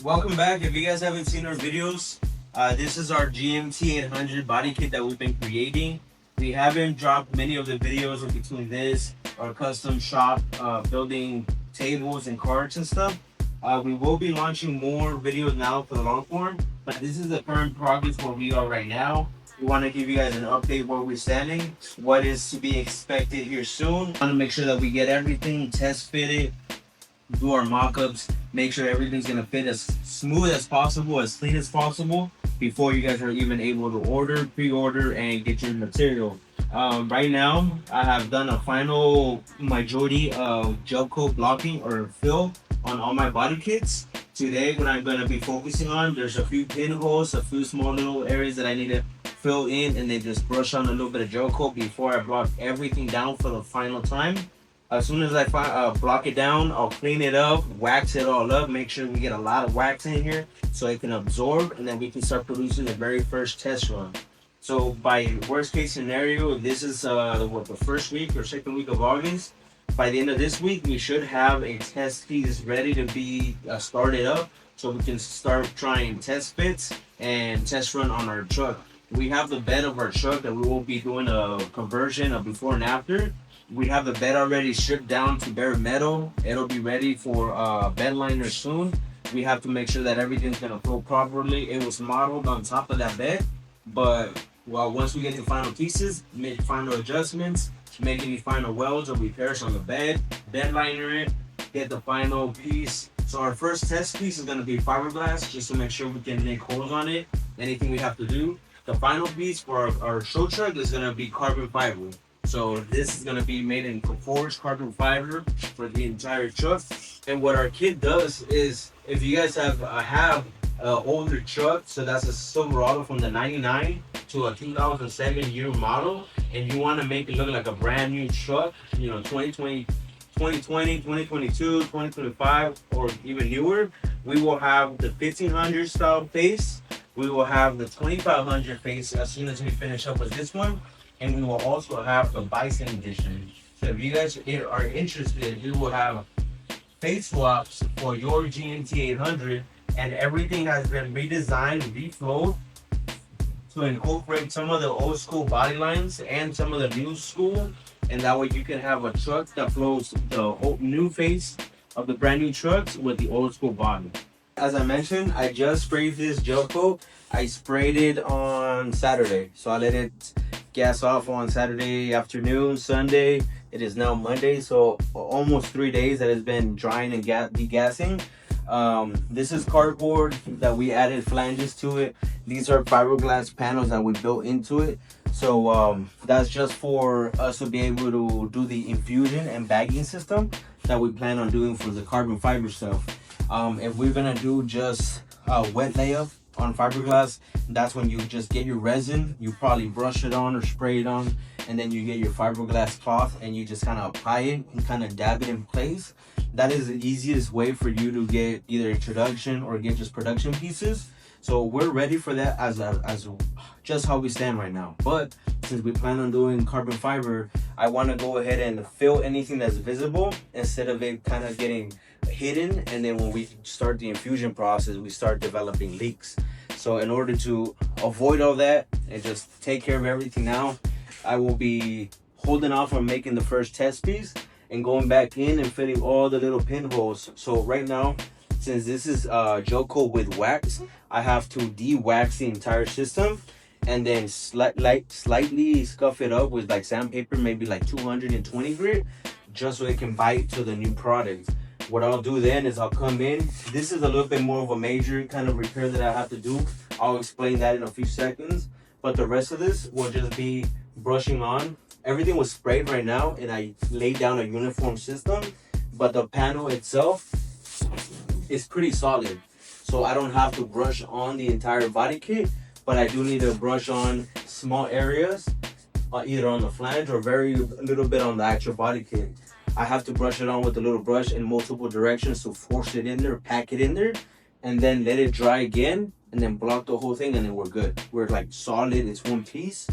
Welcome back. If you guys haven't seen our videos, this is our GMT800 body kit that we've been creating. We haven't dropped many of the videos in between this, our custom shop, building tables and carts and stuff. We will be launching more videos now for the long form, but this is the current progress where we are right now. We want to give you guys an update where we're standing, what is to be expected here soon. Want to make sure that we get everything test fitted, do our mock-ups, make sure everything's gonna fit as smooth as possible, as clean as possible before you guys are even able to order, pre-order, and get your material. Right now, I have done a final majority of gel coat blocking or fill on all my body kits. Today, what I'm gonna be focusing on, there's a few pinholes, a few small little areas that I need to fill in, and then just brush on a little bit of gel coat before I block everything down for the final time. As soon as I block it down, I'll clean it up, wax it all up, make sure we get a lot of wax in here so it can absorb, and then we can start producing the very first test run. So by worst case scenario, this is the first week or second week of August. By the end of this week, we should have a test piece ready to be started up so we can start trying test fits and test run on our truck. We have the bed of our truck that we will be doing a conversion of before and after. We have the bed already stripped down to bare metal. It'll be ready for bed liner soon. We have to make sure that everything's gonna flow properly. It was modeled on top of that bed, but once we get the final pieces, make final adjustments, make any final welds or repairs on the bed liner it, get the final piece. So our first test piece is gonna be fiberglass, just to make sure we can make holes on it. Anything we have to do. The final piece for our show truck is gonna be carbon fiber. So this is gonna be made in forged carbon fiber for the entire truck. And what our kit does is, if you guys have an older truck, so that's a Silverado from the 99 to a 2007 year model, and you want to make it look like a brand new truck, 2020, 2022, 2025, or even newer, we will have the 1500 style face. We will have the 2500 face as soon as we finish up with this one. And we will also have the Bison edition. So if you guys are interested, we will have face swaps for your GMT800, and everything has been redesigned, reflowed to incorporate some of the old school body lines and some of the new school. And that way you can have a truck that flows the whole new face of the brand new trucks with the old school body. As I mentioned, I just sprayed this gel coat. I sprayed it on Saturday. So I let it gas off on Saturday afternoon, Sunday. It is now Monday, so almost 3 days that it's been drying and degassing. This is cardboard that we added flanges to it. These are fiberglass panels that we built into it. So that's just for us to be able to do the infusion and bagging system that we plan on doing for the carbon fiber stuff. If we're gonna do just wet layup on fiberglass, that's when you just get your resin, you probably brush it on or spray it on, and then you get your fiberglass cloth and you just kind of apply it and kind of dab it in place. That is the easiest way for you to get either introduction or get just production pieces. So we're ready for that as just how we stand right now. But since we plan on doing carbon fiber, I want to go ahead and fill anything that's visible instead of it kind of getting hidden, and then when we start the infusion process, we start developing leaks. So in order to avoid all that and just take care of everything now, I will be holding off on making the first test piece and going back in and filling all the little pinholes. So right now, since this is gel coat with wax, I have to de-wax the entire system and then slightly scuff it up with like sandpaper, maybe like 220 grit, just so it can bite to the new product. What I'll do then is I'll come in. This is a little bit more of a major kind of repair that I have to do. I'll explain that in a few seconds. But the rest of this will just be brushing on. Everything was sprayed right now, and I laid down a uniform system. But the panel itself is pretty solid. So I don't have to brush on the entire body kit, but I do need to brush on small areas, either on the flange or a little bit on the actual body kit. I have to brush it on with a little brush in multiple directions to force it in there, pack it in there, and then let it dry again, and then block the whole thing, and then we're good. We're like solid, it's one piece.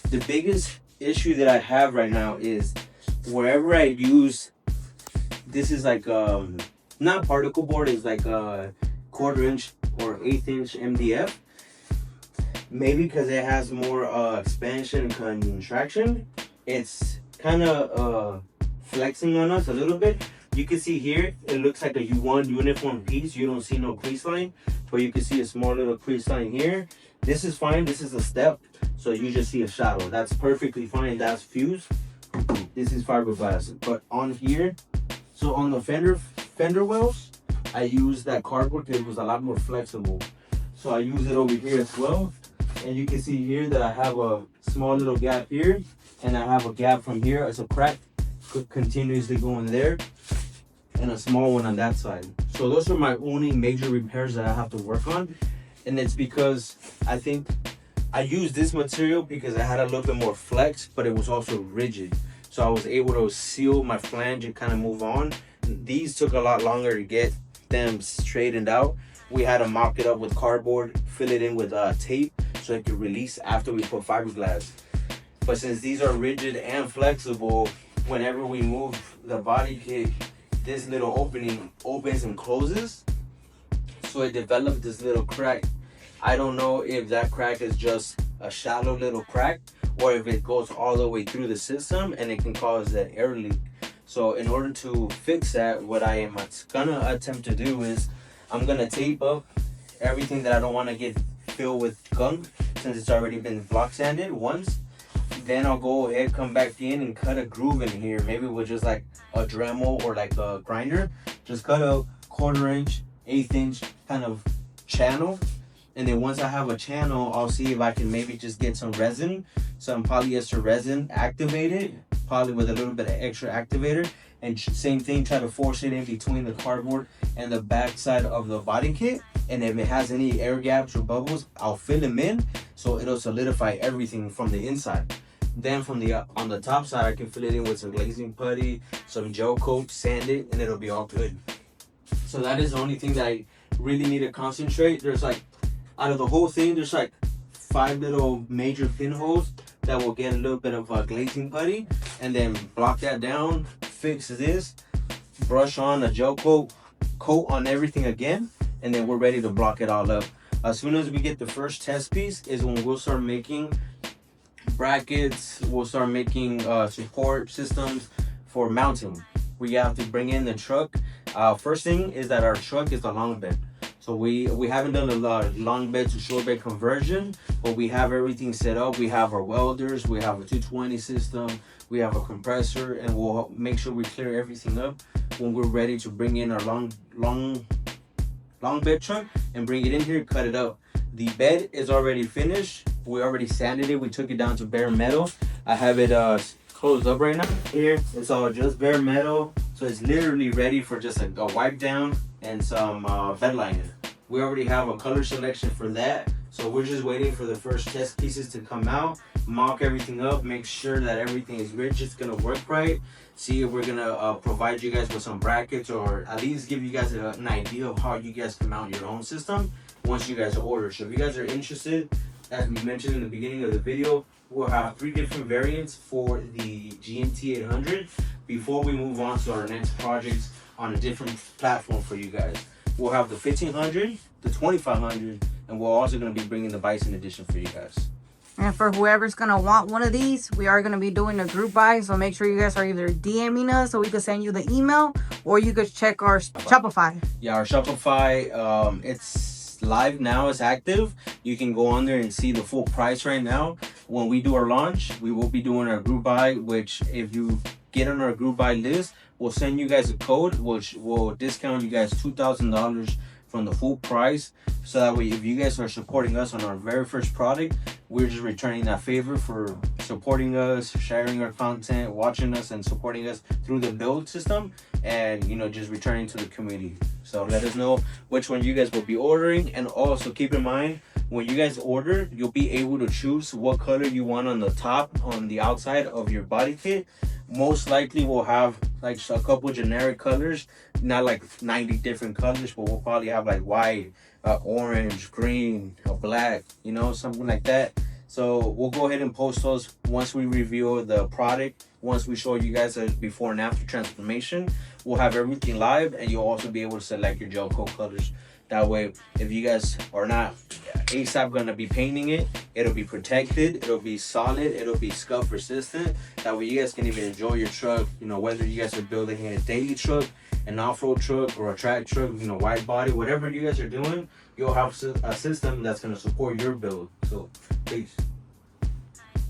The biggest issue that I have right now is wherever I use, this is like not particle board, it's like 1/4" or 1/8" MDF. Maybe because it has more expansion and contraction, it's kind of flexing on us a little bit. You can see here, it looks like a one uniform piece. You don't see no crease line, but you can see a small little crease line here. This is fine. This is a step, so you just see a shadow. That's perfectly fine. That's fused. This is fiberglass. But on here, so on the fender wells, I use that cardboard because it was a lot more flexible. So I use it over here as well. And you can see here that I have a small little gap here, and I have a gap from here as a crack continuously going there, and a small one on that side. So those are my only major repairs that I have to work on. And it's because I think I used this material because I had a little bit more flex, but it was also rigid. So I was able to seal my flange and kind of move on. These took a lot longer to get them straightened out. We had to mock it up with cardboard, fill it in with tape so it could release after we put fiberglass. But since these are rigid and flexible, whenever we move the body kit, this little opening opens and closes. So it developed this little crack. I don't know if that crack is just a shallow little crack or if it goes all the way through the system and it can cause an air leak. So in order to fix that, what I am gonna attempt to do is I'm gonna tape up everything that I don't want to get filled with gunk, since it's already been block sanded once. Then I'll go ahead, come back in and cut a groove in here, maybe with just like a Dremel or like a grinder. Just cut a 1/4", 1/8" kind of channel. And then once I have a channel, I'll see if I can maybe just get some resin, some polyester resin, activate it, probably with a little bit of extra activator. And same thing, try to force it in between the cardboard and the back side of the body kit. And if it has any air gaps or bubbles, I'll fill them in so it'll solidify everything from the inside. Then from the on the top side, I can fill it in with some glazing putty, some gel coat, sand it, and it'll be all good. So that is the only thing that I really need to concentrate. There's like, out of the whole thing, there's like 5 little major pinholes that will get a little bit of glazing putty, and then block that down, fix this, brush on a gel coat on everything again, and then we're ready to block it all up. As soon as we get the first test piece is when we'll start making brackets, we'll start making support systems for mounting. We have to bring in the truck. First thing is that our truck is a long bed. So we haven't done a long bed to short bed conversion, but we have everything set up. We have our welders, we have a 220 system, we have a compressor, and we'll make sure we clear everything up when we're ready to bring in our long bed truck and bring it in here, cut it up. The bed is already finished. We already sanded it. We took it down to bare metal. I have it closed up right now. Here, it's all just bare metal. So it's literally ready for just a wipe down and some bed liner. We already have a color selection for that. So we're just waiting for the first test pieces to come out, mock everything up, make sure that everything is rigid, it's gonna work right. See if we're gonna provide you guys with some brackets, or at least give you guys an idea of how you guys can mount your own system once you guys order. So if you guys are interested, as we mentioned in the beginning of the video, we'll have 3 different variants for the GMT800 before we move on to our next projects on a different platform for you guys. We'll have the 1500, the 2500, and we're also going to be bringing the Bison edition for you guys. And for whoever's going to want one of these, we are going to be doing a group buy. So make sure you guys are either DMing us so we can send you the email, or you could check our Shopify. Yeah, our Shopify, it's live now, it's active. You can go on there and see the full price right now. When we do our launch, we will be doing our group buy, which if you get on our group buy list, we'll send you guys a code which will discount you guys $2,000 from the full price. So that way, if you guys are supporting us on our very first product, we're just returning that favor for supporting us, sharing our content, watching us, and supporting us through the build system, and just returning to the community. So let us know which one you guys will be ordering, and also keep in mind, when you guys order, you'll be able to choose what color you want on the top, on the outside of your body kit. Most likely we'll have like a couple generic colors, not like 90 different colors, but we'll probably have like white, orange, green, black, something like that. So we'll go ahead and post those once we reveal the product. Once we show you guys a before and after transformation, we'll have everything live, and you'll also be able to select your gel coat colors That way, if you guys are not ASAP gonna be painting it, it'll be protected, it'll be solid, it'll be scuff resistant. That way you guys can even enjoy your truck, you know, whether you guys are building a daily truck, an off-road truck, or a track truck, you know, wide body, whatever you guys are doing, you'll have a system that's gonna support your build. So peace.